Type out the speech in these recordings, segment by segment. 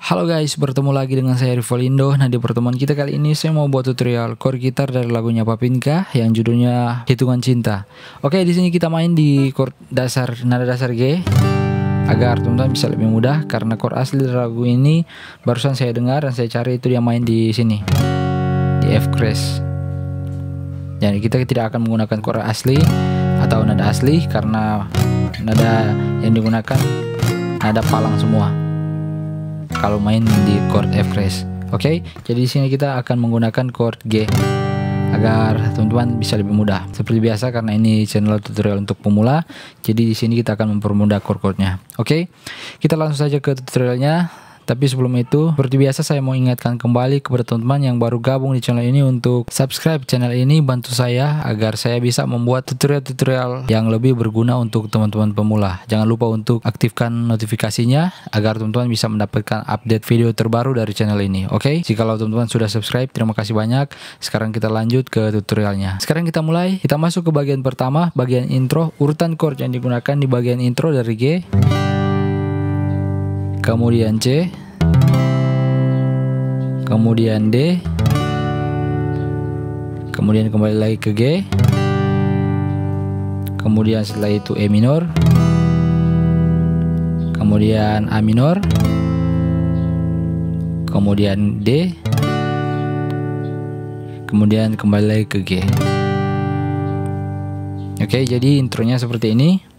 Halo guys, bertemu lagi dengan saya Rivolindo. Nah, di pertemuan kita kali ini saya mau buat tutorial chord gitar dari lagunya Papinka yang judulnya Hitungan Cinta. Oke, di sini kita main di chord dasar, nada dasar G, agar teman-teman bisa lebih mudah karena chord asli dari lagu ini barusan saya dengar dan saya cari itu dia main di sini, di F crash. Jadi kita tidak akan menggunakan chord asli atau nada asli karena nada yang digunakan nada palang semua kalau main di chord F crash. Oke, jadi di sini kita akan menggunakan chord G agar teman-teman bisa lebih mudah. Seperti biasa karena ini channel tutorial untuk pemula, jadi di sini kita akan mempermudah chord-chordnya. Oke, kita langsung saja ke tutorialnya. Tapi sebelum itu, seperti biasa saya mau ingatkan kembali kepada teman-teman yang baru gabung di channel ini untuk subscribe channel ini, bantu saya agar saya bisa membuat tutorial-tutorial yang lebih berguna untuk teman-teman pemula. Jangan lupa untuk aktifkan notifikasinya agar teman-teman bisa mendapatkan update video terbaru dari channel ini. Oke, jikalau teman-teman sudah subscribe, terima kasih banyak. Sekarang kita lanjut ke tutorialnya. Sekarang kita mulai. Kita masuk ke bagian pertama, bagian intro. Urutan chord yang digunakan di bagian intro dari G, kemudian C, kemudian D, kemudian kembali lagi ke G, kemudian setelah itu E minor, kemudian A minor, kemudian D, kemudian kembali lagi ke G. Oke, jadi intronya seperti ini.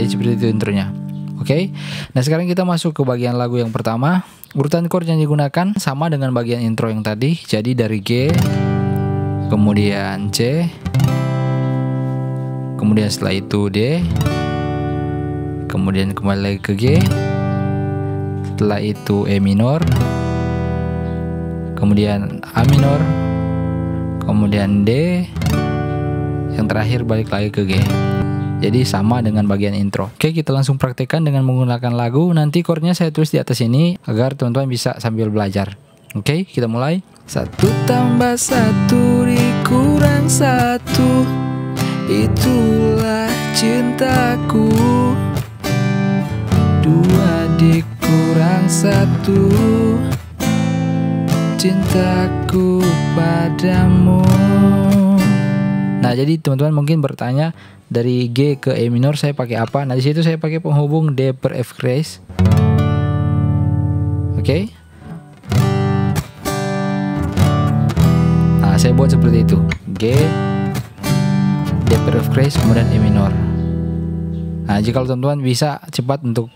Seperti itu intronya. Oke. Nah, sekarang kita masuk ke bagian lagu yang pertama. Urutan chord yang digunakan sama dengan bagian intro yang tadi. Jadi dari G, kemudian C, kemudian setelah itu D, kemudian kembali lagi ke G, setelah itu E minor, kemudian A minor, kemudian D, yang terakhir balik lagi ke G. Jadi sama dengan bagian intro. Oke, kita langsung praktekkan dengan menggunakan lagu. Nanti chordnya saya tulis di atas ini agar teman-teman bisa sambil belajar. Oke, kita mulai. 1 tambah 1 dikurang 1, itulah cintaku. 2 dikurang 1, cintaku padamu. Nah, jadi teman-teman mungkin bertanya, dari G ke E minor saya pakai apa? Nah, di situ saya pakai penghubung D per F crash. Oke. Nah, saya buat seperti itu. G, D per F crash, kemudian E minor. Nah, jika teman-teman bisa cepat untuk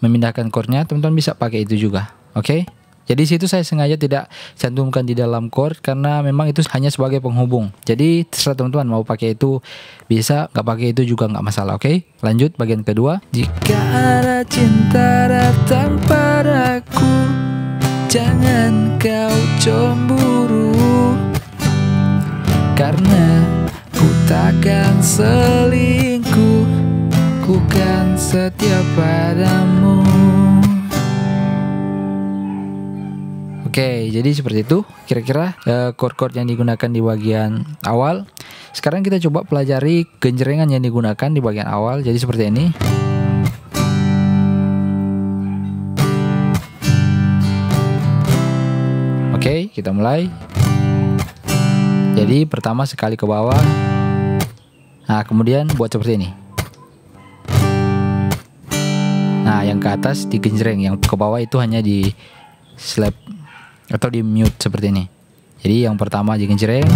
memindahkan chordnya, teman-teman bisa pakai itu juga. Oke. Jadi situ saya sengaja tidak cantumkan di dalam chord karena memang itu hanya sebagai penghubung. Jadi terserah teman-teman mau pakai itu bisa, nggak pakai itu juga nggak masalah. Oke, lanjut bagian kedua. Jika ada cinta datang padaku, jangan kau cemburu, karena ku takkan selingkuh, ku kan setia padamu. Oke, jadi seperti itu kira-kira chord-chord yang digunakan di bagian awal. Sekarang kita coba pelajari genjrengan yang digunakan di bagian awal. Jadi seperti ini. Oke, kita mulai. Jadi pertama sekali ke bawah. Nah, kemudian buat seperti ini. Nah, yang ke atas di genjreng, yang ke bawah itu hanya di slap atau di mute seperti ini. Jadi yang pertama di genjreng,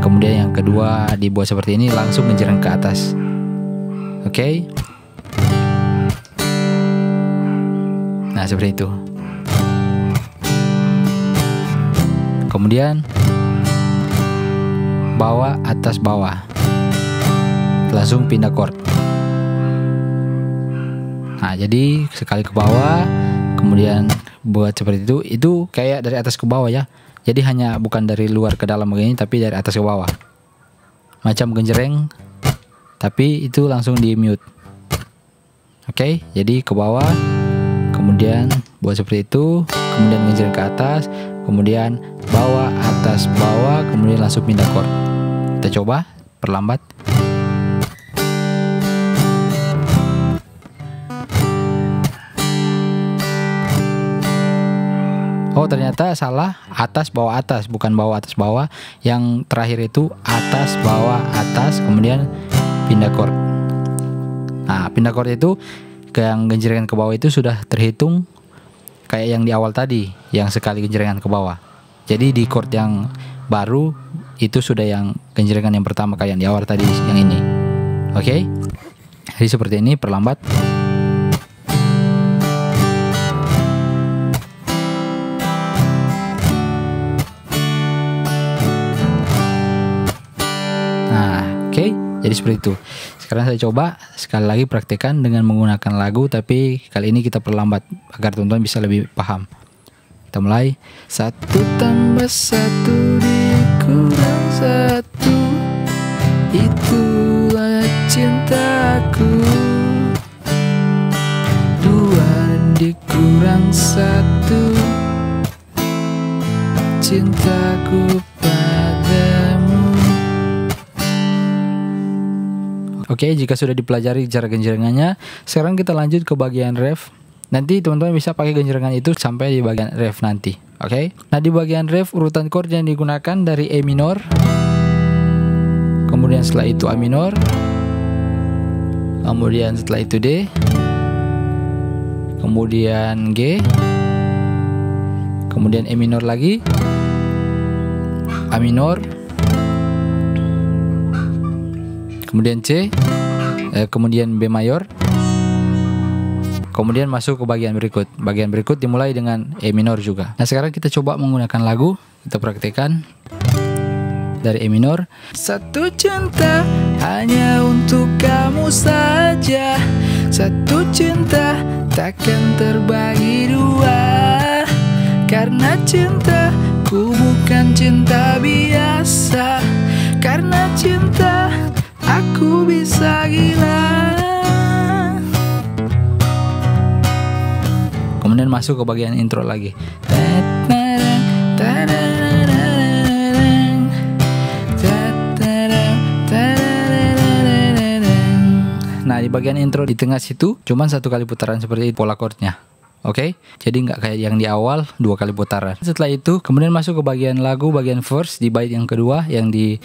kemudian yang kedua dibuat seperti ini, langsung genjreng ke atas. Oke. Nah, seperti itu. Kemudian bawah atas bawah, langsung pindah chord. Nah, jadi sekali ke bawah, kemudian buat seperti itu kayak dari atas ke bawah ya. Jadi hanya bukan dari luar ke dalam begini, tapi dari atas ke bawah. Macam genjreng, tapi itu langsung di mute. Oke, jadi ke bawah, kemudian buat seperti itu, kemudian genjreng ke atas, kemudian bawah, atas, bawah, kemudian langsung pindah chord. Kita coba perlambat. Oh, ternyata salah, atas bawah atas, bukan bawah atas bawah. Yang terakhir itu atas bawah atas, kemudian pindah chord. Nah, pindah chord itu yang genjrengan ke bawah itu sudah terhitung kayak yang di awal tadi, yang sekali genjrengan ke bawah. Jadi di chord yang baru itu sudah yang genjrengan yang pertama kayak yang di awal tadi, yang ini. Oke. Jadi seperti ini, perlambat. Oke, jadi seperti itu. Sekarang saya coba sekali lagi praktekkan dengan menggunakan lagu, tapi kali ini kita perlambat agar teman-teman bisa lebih paham. Kita mulai. 1 tambah 1 dikurang 1, itulah cintaku. 2 dikurang 1, cintaku padamu. Oke, jika sudah dipelajari cara genjrengannya, sekarang kita lanjut ke bagian ref. Nanti teman-teman bisa pakai genjrengan itu sampai di bagian ref nanti. Oke. Nah, di bagian ref urutan chord yang digunakan dari E minor. Kemudian setelah itu A minor. Kemudian setelah itu D. Kemudian G. Kemudian E minor lagi. A minor. Kemudian C, kemudian B mayor, kemudian masuk ke bagian berikut. Bagian berikut dimulai dengan E minor juga. Nah, sekarang kita coba menggunakan lagu, kita praktekkan dari E minor. 1 cinta hanya untuk kamu saja, 1 cinta takkan terbagi 2, karena cinta ku bukan cinta biasa, karena cinta aku bisa gila. Kemudian masuk ke bagian intro lagi. Nah, di bagian intro di tengah situ cuman 1 kali putaran seperti itu pola chordnya. Oke, jadi nggak kayak yang di awal 2 kali putaran. Setelah itu kemudian masuk ke bagian lagu, bagian verse di bait yang kedua yang di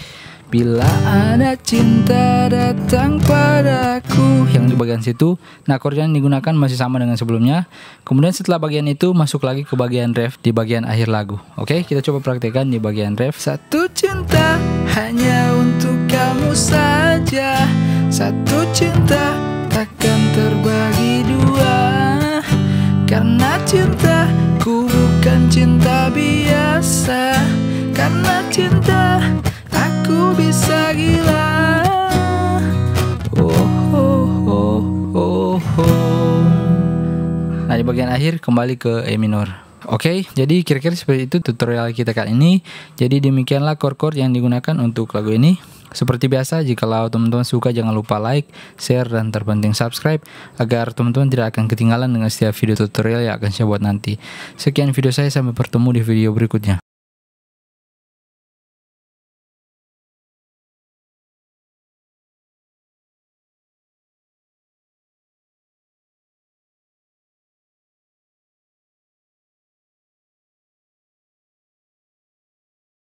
bila ada cinta datang padaku, yang di bagian situ. Nah, chord yang digunakan masih sama dengan sebelumnya. Kemudian setelah bagian itu masuk lagi ke bagian ref di bagian akhir lagu. Oke, kita coba praktekkan di bagian ref. 1 cinta hanya untuk kamu saja, 1 cinta takkan terbagi 2, karena cinta ku bukan cinta biasa, karena cinta aku bisa gila. Nah, di bagian akhir kembali ke E minor. Oke, jadi kira-kira seperti itu tutorial kita kali ini. Jadi demikianlah chord-chord yang digunakan untuk lagu ini. Seperti biasa, jikalau teman-teman suka jangan lupa like, share, dan terpenting subscribe agar teman-teman tidak akan ketinggalan dengan setiap video tutorial yang akan saya buat nanti. Sekian video saya, sampai bertemu di video berikutnya.